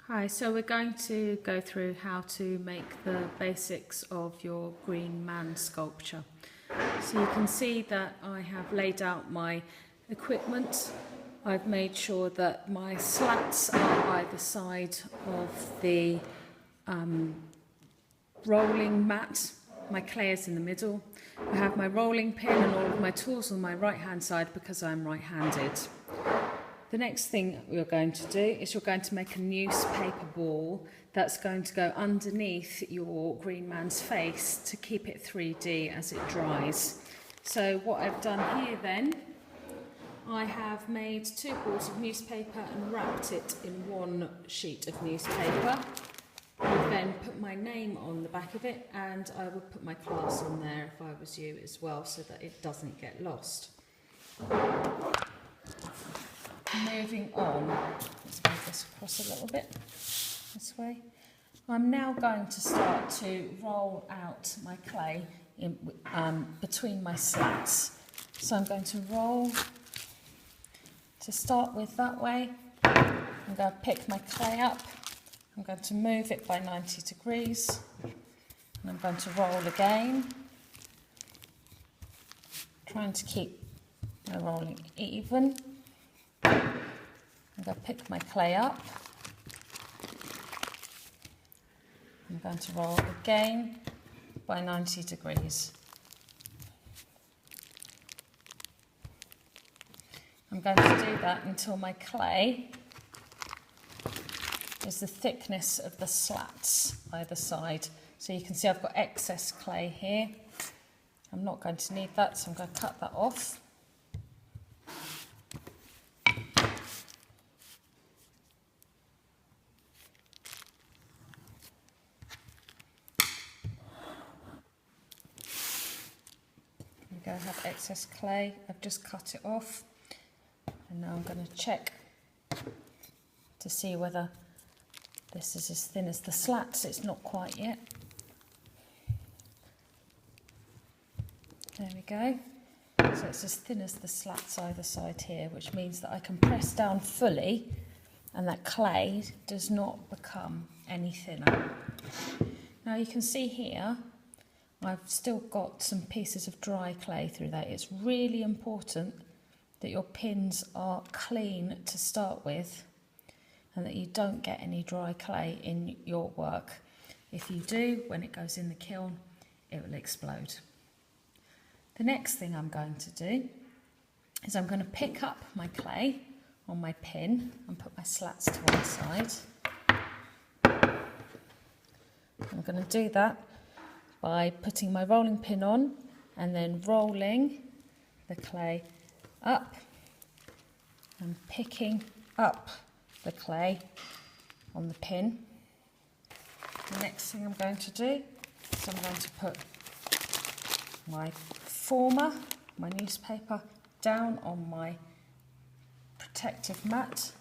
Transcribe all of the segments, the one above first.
Hi, so we're going to go through how to make the basics of your Green Man sculpture. So you can see that I have laid out my equipment. I've made sure that my slats are either side of the rolling mat. My clay is in the middle. I have my rolling pin and all of my tools on my right hand side because I'm right-handed. The next thing you're going to do is you're going to make a newspaper ball that's going to go underneath your Green Man's face to keep it 3D as it dries. So what I've done here then, I have made 2 balls of newspaper and wrapped it in one sheet of newspaper. I've then put my name on the back of it, and I would put my class on there if I was you as well, so that it doesn't get lost. Moving on, let's move this across a little bit this way. I'm now going to start to roll out my clay in, between my slats. So I'm going to roll to start with that way. I'm going to pick my clay up. I'm going to move it by 90 degrees. And I'm going to roll again, trying to keep my rolling even. I'm going to pick my clay up. I'm going to roll again by 90 degrees. I'm going to do that until my clay is the thickness of the slats either side. So you can see I've got excess clay here. I'm not going to need that, so I'm going to cut that off. I have excess clay, I've just cut it off, and now I'm going to check to see whether this is as thin as the slats. It's not quite yet. There we go. So it's as thin as the slats either side here, which means that I can press down fully and that clay does not become any thinner. Now you can see here I've still got some pieces of dry clay through that. It's really important that your pins are clean to start with and that you don't get any dry clay in your work. If you do, when it goes in the kiln, it will explode. The next thing I'm going to do is I'm going to pick up my clay on my pin and put my slats to one side. I'm going to do that by putting my rolling pin on and then rolling the clay up and picking up the clay on the pin. The next thing I'm going to do is I'm going to put my former, my newspaper, down on my protective mat.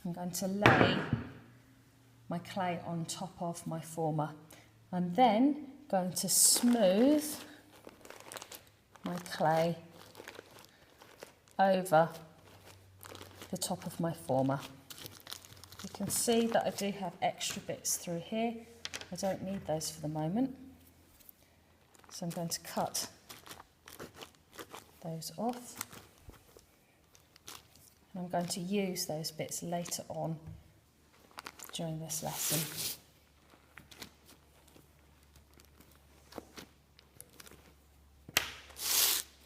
I'm going to lay my clay on top of my former. I'm then going to smooth my clay over the top of my former. You can see that I do have extra bits through here. I don't need those for the moment. So I'm going to cut those off. And I'm going to use those bits later on during this lesson.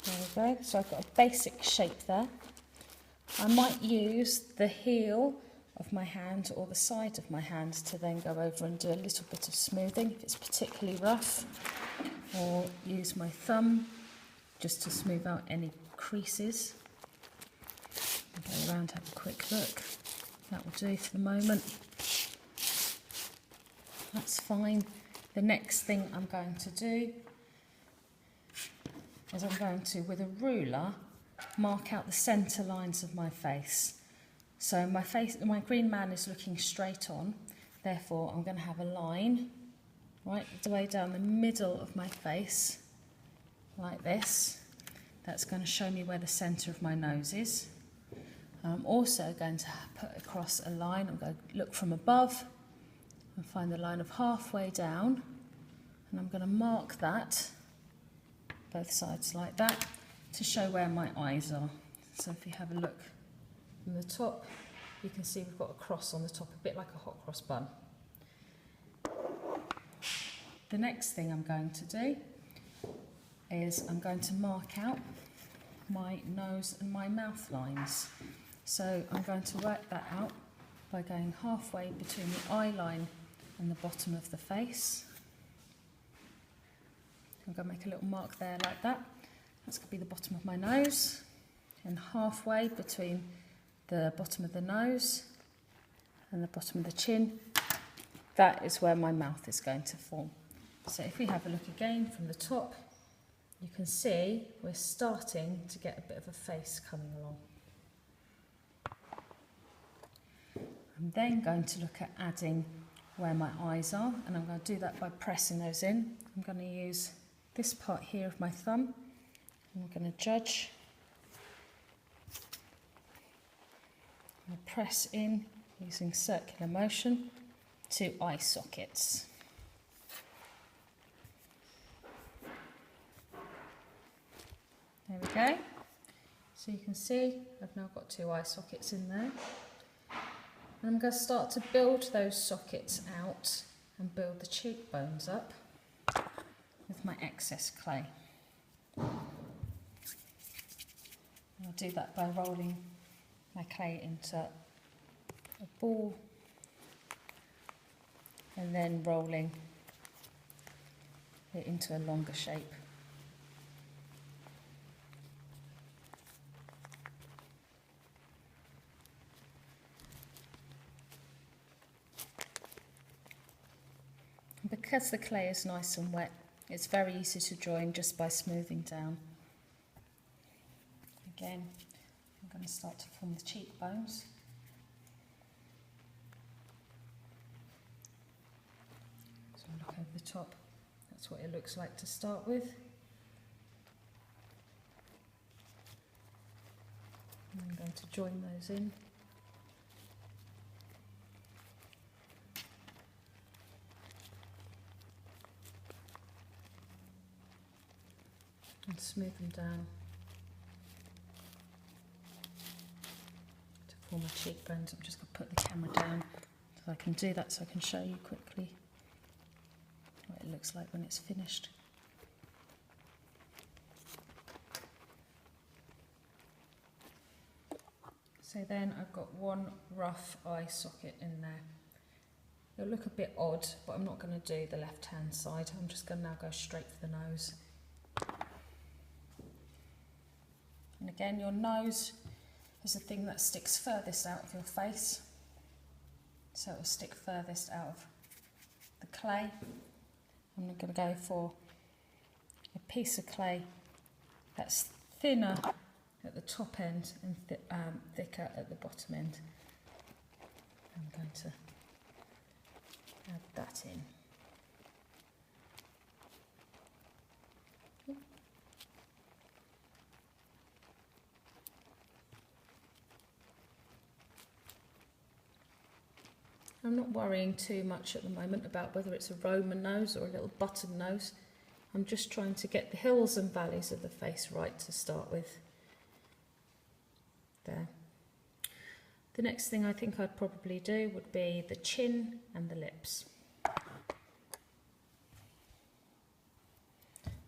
There we go, so I've got a basic shape there. I might use the heel of my hand or the side of my hand to then go over and do a little bit of smoothing if it's particularly rough, or use my thumb just to smooth out any creases. I'll go around, have a quick look. That will do for the moment. That's fine. The next thing I'm going to do is I'm going to, with a ruler, mark out the centre lines of my face. So my Green Man is looking straight on, therefore I'm going to have a line right the way down the middle of my face, like this. That's going to show me where the centre of my nose is. I'm also going to put across a line. I'm going to look from above and find the line of halfway down, and I'm going to mark that both sides like that to show where my eyes are. So if you have a look from the top, you can see we've got a cross on the top, a bit like a hot cross bun. The next thing I'm going to do is I'm going to mark out my nose and my mouth lines. So I'm going to work that out by going halfway between the eye line and the bottom of the face. I'm going to make a little mark there like that. That's going to be the bottom of my nose, and halfway between the bottom of the nose and the bottom of the chin, that is where my mouth is going to form. So if we have a look again from the top, you can see we're starting to get a bit of a face coming along. I'm then going to look at adding where my eyes are, and I'm going to do that by pressing those in. I'm going to use this part here of my thumb, and I'm going to judge. I'll press in using circular motion to eye sockets. There we go. So you can see I've now got 2 eye sockets in there. And I'm going to start to build those sockets out and build the cheekbones up with my excess clay. I'll do that by rolling my clay into a ball and then rolling it into a longer shape. Because the clay is nice and wet, it's very easy to join just by smoothing down. Again, I'm going to start to form the cheekbones. So look over the top, that's what it looks like to start with. And I'm going to join those in. And smooth them down to form my cheekbones. I'm just going to put the camera down so I can do that, so I can show you quickly what it looks like when it's finished. So then I've got 1 rough eye socket in there. It'll look a bit odd, but I'm not going to do the left hand side. I'm just going to now go straight for the nose. And again, your nose is the thing that sticks furthest out of your face. So it will stick furthest out of the clay. I'm going to go for a piece of clay that's thinner at the top end and thicker at the bottom end. I'm going to add that in. I'm not worrying too much at the moment about whether it's a Roman nose or a little button nose. I'm just trying to get the hills and valleys of the face right to start with. There. The next thing I think I'd probably do would be the chin and the lips.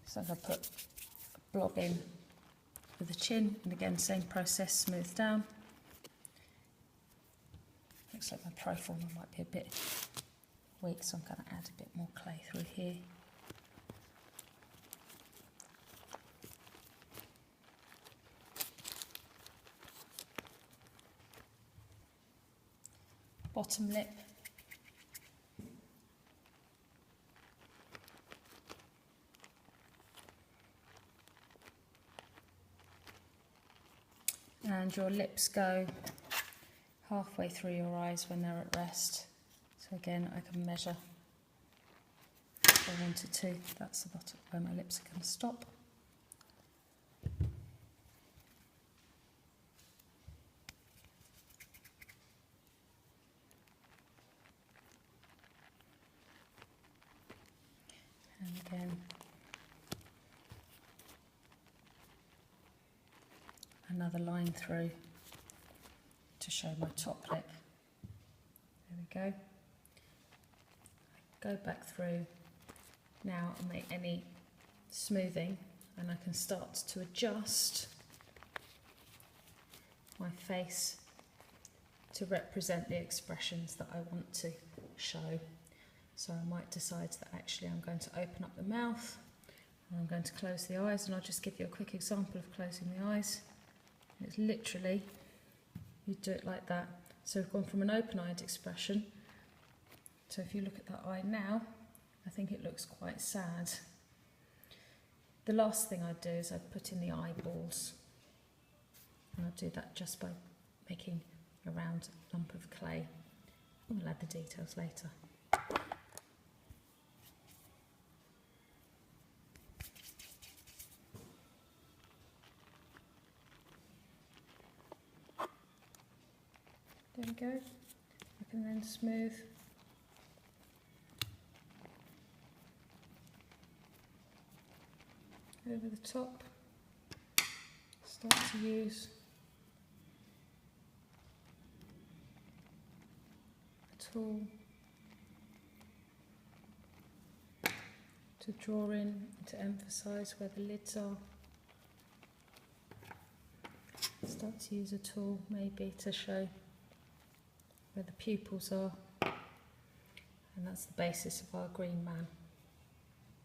So I'm going to put a blob in for the chin, and again, same process, smooth down. Looks like my proforma might be a bit weak, so I'm going to add a bit more clay through here. Bottom lip. And your lips go halfway through your eyes when they're at rest. So again, I can measure if I wanted to. That's the bottom where my lips are going to stop. another line through to show my top lip. There we go. Go back through now and make any smoothing, and I can start to adjust my face to represent the expressions that I want to show. So I might decide that actually I'm going to open up the mouth and I'm going to close the eyes, and I'll just give you a quick example of closing the eyes. It's literally, you do it like that. So we've gone from an open-eyed expression. So if you look at that eye now, I think it looks quite sad. The last thing I do is I put in the eyeballs, and I'll do that just by making a round lump of clay. We'll add the details later. There we go. I can then smooth over the top. Start to use a tool to draw in, to emphasise where the lids are. Start to use a tool maybe to show where the pupils are, and that's the basis of our green man.